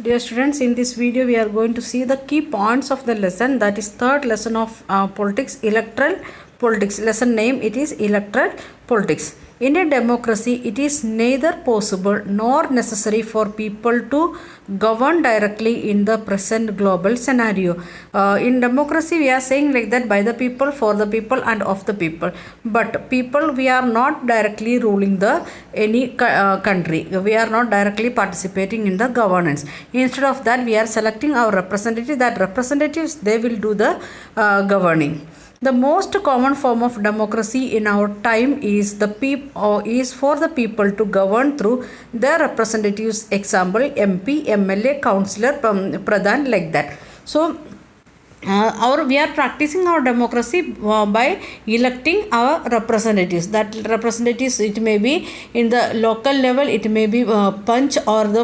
Dear students, in this video we are going to see the key points of the lesson, that is third lesson of politics, electoral politics. Lesson name, it is electoral politics. In a democracy, it is neither possible nor necessary for people to govern directly in the present global scenario. In democracy, we are saying like that, by the people, for the people, and of the people. But people, we are not directly ruling the any country. We are not directly participating in the governance. Instead of that, we are selecting our representative. That representatives, they will do the governing. The most common form of democracy in our time is for the people to govern through their representatives. Example, MP, MLA, councillor, Pradhan, like that. So we are practicing our democracy by electing our representatives. That representatives, it may be in the local level, it may be punch or the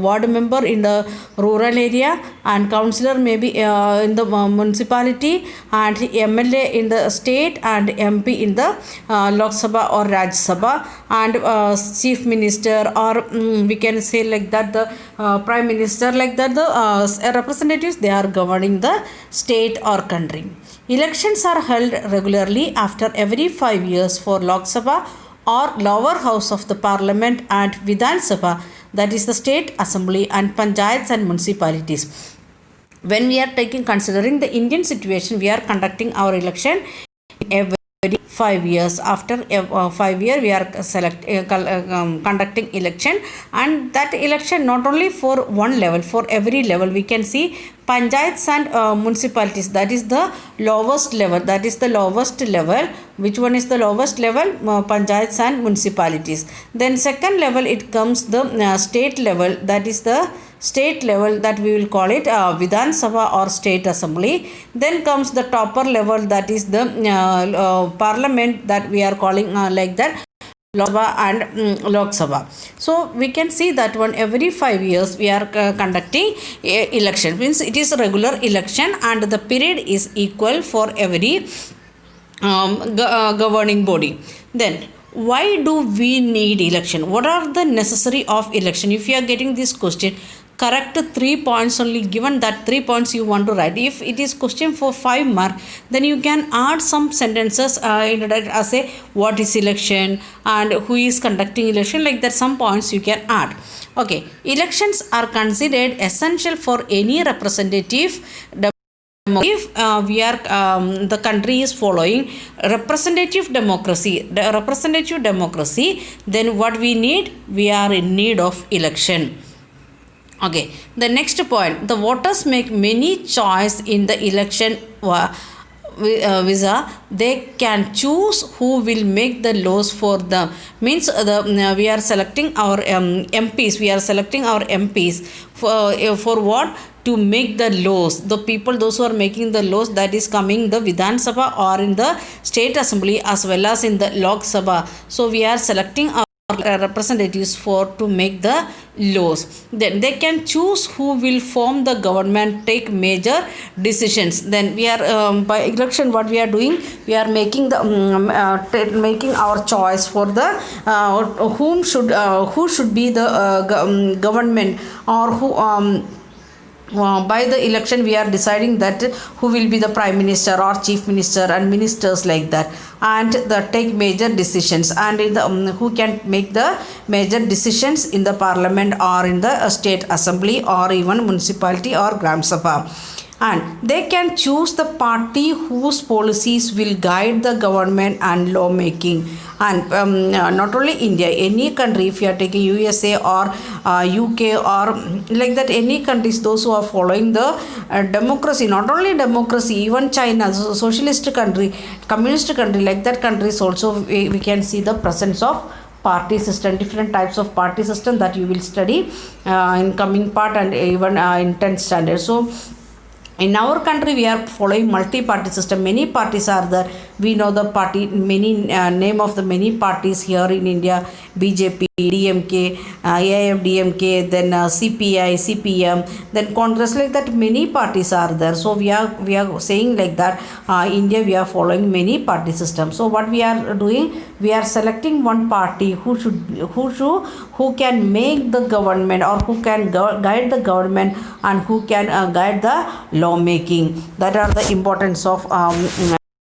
ward member in the rural area, and councillor may be in the municipality, and MLA in the state, and MP in the Lok Sabha or Raj Sabha, and chief minister, or we can say like that the prime minister, like that the representatives, they are governing the state or country. Elections are held regularly after every 5 years for Lok Sabha or lower house of the parliament, and Vidhan Sabha, that is the state assembly, and panchayats and municipalities. When we are considering the Indian situation, we are conducting our election every 5 years. After 5 years, we are conducting election, and that election not only for one level, for every level. We can see panchayats and municipalities, that is the lowest level. That is the lowest level. Which one is the lowest level? Panchayats and municipalities. Then second level, it comes the state level. That is the state level, that we will call it Vidhan Sabha or state assembly. Then comes the topper level, that is the parliament, that we are calling like that Lok Sabha and Lok Sabha. So we can see that one every 5 years we are conducting election. Means it is a regular election, and the period is equal for every governing body. Then why do we need election? What are the necessary of election? If you are getting this question, correct 3 points only given, that 3 points you want to write. If it is question for 5 mark, then you can add some sentences in that as a what is election and who is conducting election, like that some points you can add. Okay, elections are considered essential for any representative. If we are the country is following representative democracy, then what we need? We are in need of election. Okay, the next point, the voters make many choice in the election visa. They can choose who will make the laws for them. Means we are selecting our MPs. We are selecting our MPs for what? To make the laws. The people, those who are making the laws, that is coming the Vidhan Sabha or in the state assembly as well as in the Lok Sabha. So we are selecting our representatives for to make the laws. Then they can choose who will form the government, take major decisions. Then we are by election, what we are doing, we are making the making our choice for the who should be the government, or who by the election we are deciding that who will be the prime minister or chief minister and ministers, like that, and take major decisions, and in the who can make the major decisions in the parliament or in the state assembly or even municipality or gram sabha. And they can choose the party whose policies will guide the government and lawmaking. And not only India, any country, if you are taking USA or UK or like that, any countries, those who are following the democracy, not only democracy, even China, socialist country, communist country, like that countries also, we can see the presence of party system, different types of party system that you will study in coming part and even in 10th standard. So in our country, we are following multi-party system. Many parties are there. We know the party, many name of the many parties here in India: BJP, DMK, AIFDMK, then CPI, CPM, then Congress, like that. Many parties are there. So we are saying like that. India, we are following many party system. So what we are doing, we are selecting one party who can make the government, or who can guide the government, and who can guide the lawmaking. That are the importance of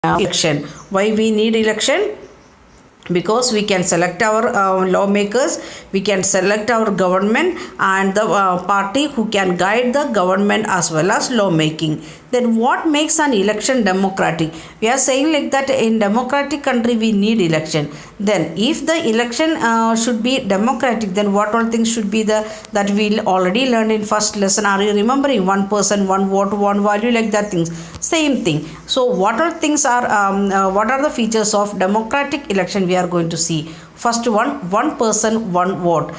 election. Why we need election? Because we can select our lawmakers, we can select our government, and the party who can guide the government as well as lawmaking. Then what makes an election democratic? We are saying like that in democratic country we need election. Then if the election should be democratic, then what all things should be the, that we already learned in first lesson. Are you remembering? One person, one vote, one value, like that things. Same thing. So what all things are, what are the features of democratic election we are going to see? First one person, one vote.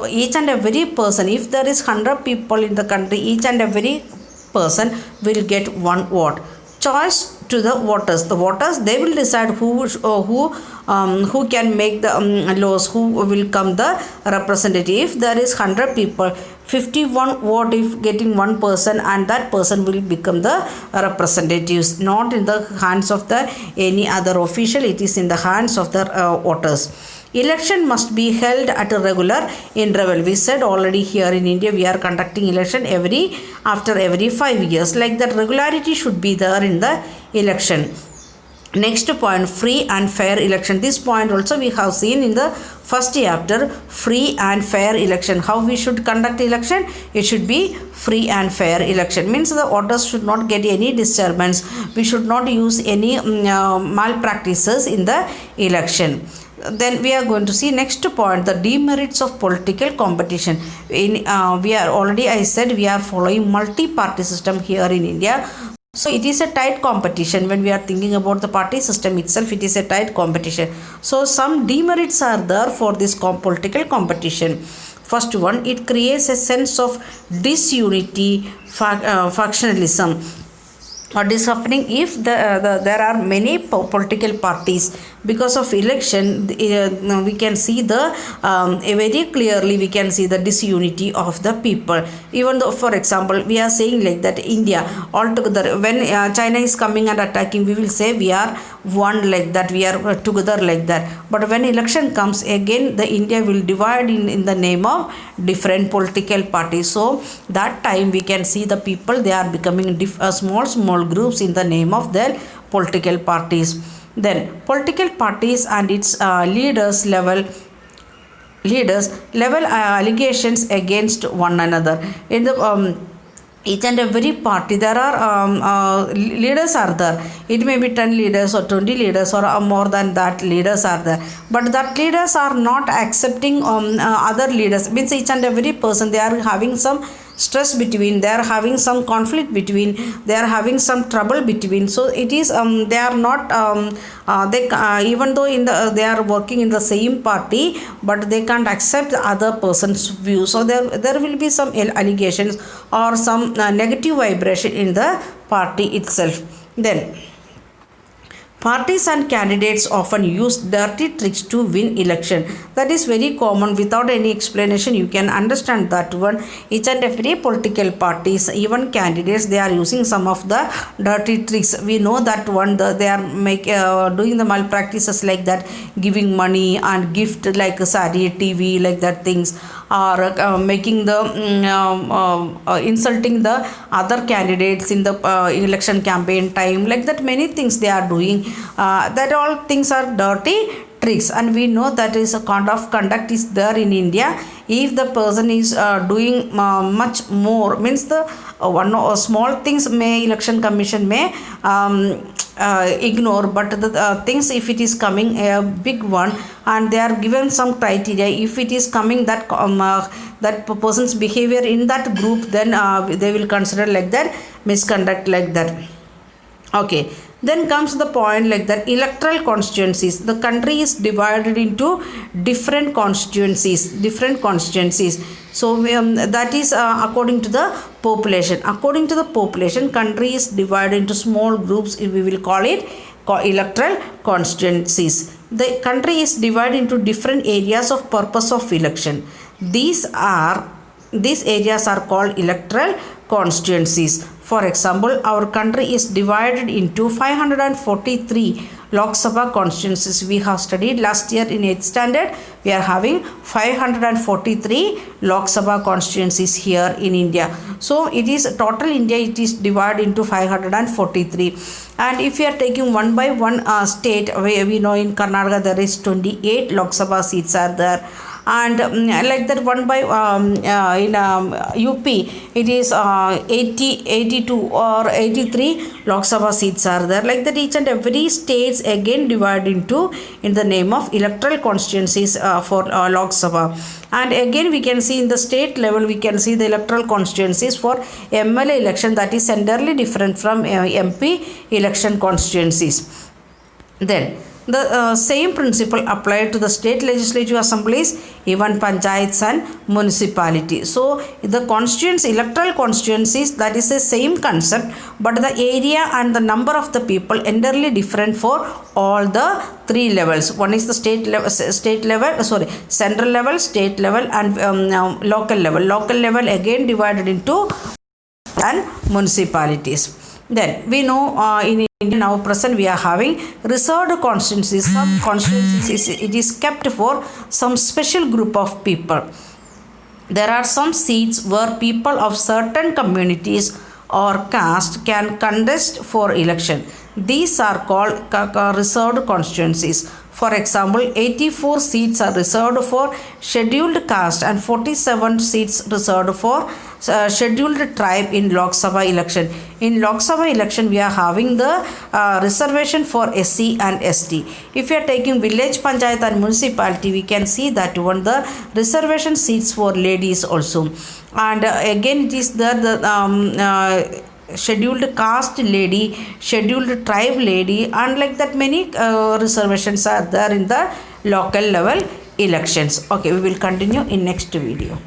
Each and every person, if there is 100 people in the country, each and every person will get one vote. Choice to the voters. The voters, they will decide who can make the laws, who will come the representative. If there is 100 people, 51 vote if getting one person, and that person will become the representatives. Not in the hands of the any other official, it is in the hands of the voters. Election must be held at a regular interval. We said already here in India we are conducting election after every 5 years. Like that, regularity should be there in the election. Next point, free and fair election. This point also we have seen in the first chapter. Free and fair election. How we should conduct election? It should be free and fair election. Means the voters should not get any disturbance. We should not use any malpractices in the election. Then we are going to see next point, the demerits of political competition. We are already, I said, we are following multi-party system here in India. So it is a tight competition. When we are thinking about the party system itself, it is a tight competition. So some demerits are there for this political competition. First one, it creates a sense of disunity, factionalism. What is happening if there are many political parties? Because of election, we can see the very clearly we can see the disunity of the people. Even though, for example, we are saying like that India altogether, when China is coming and attacking, we will say we are one, like that, we are together, like that. But when election comes, again the India will divide in the name of different political parties. So that time we can see the people, they are becoming small groups in the name of their political parties. Then political parties and its leaders level allegations against one another. In the each and every party, there are leaders are there. It may be 10 leaders or 20 leaders or more than that leaders are there. But that leaders are not accepting other leaders. Means each and every person, they are having some stress between, they are having some conflict between, they are having some trouble between. So it is they are not even though they are working in the same party, but they can't accept the other person's view. So there will be some allegations or some negative vibration in the party itself. Then parties and candidates often use dirty tricks to win election. That is very common. Without any explanation, you can understand that one. Each and every political parties, even candidates, they are using some of the dirty tricks. We know that one. They are doing the malpractices like that, giving money and gift like sari, TV, like that things, or making the insulting the other candidates in the election campaign time, like that. Many things they are doing. That all things are dirty tricks, and we know that is a kind of conduct is there in India. If the person is doing much more, means the one small things may election commission may ignore, but the things, if it is coming a big one and they are given some criteria, if it is coming that that person's behavior in that group, then they will consider like that misconduct, like that. Okay. Then comes the point like that, electoral constituencies. The country is divided into different constituencies. So that is according to the population. According to the population, country is divided into small groups. We will call it electoral constituencies. The country is divided into different areas of purpose of election. These areas are called electoral constituencies. For example, our country is divided into 543 Lok Sabha constituencies. We have studied last year in 8th standard. We are having 543 Lok Sabha constituencies here in India. So it is total India, it is divided into 543. And if we are taking one by one state, we know in Karnataka there is 28 Lok Sabha seats are there. And like that, one by in UP it is 82 or 83 Lok Sabha seats are there. Like that, each and every states again divided into in the name of electoral constituencies for Lok Sabha. And again we can see in the state level, we can see the electoral constituencies for MLA election, that is entirely different from MP election constituencies. Then the same principle applied to the state legislative assemblies, even panchayats and municipality. So the electoral constituencies, that is the same concept, but the area and the number of the people entirely different for all the three levels. One is the central level, state level, and local level. Local level again divided into and municipalities. Then we know in India now present we are having reserved constituencies. Some constituencies it is kept for some special group of people. There are some seats where people of certain communities or caste can contest for election. These are called reserved constituencies. For example, 84 seats are reserved for scheduled caste and 47 seats reserved for scheduled tribe in Lok Sabha election. In Lok Sabha election, we are having the reservation for SC and ST. If we are taking village panchayat and municipality, we can see that one the reservation seats for ladies also. And again it is the scheduled caste lady, scheduled tribe lady, and like that many reservations are there in the local level elections. Okay, we will continue in next video.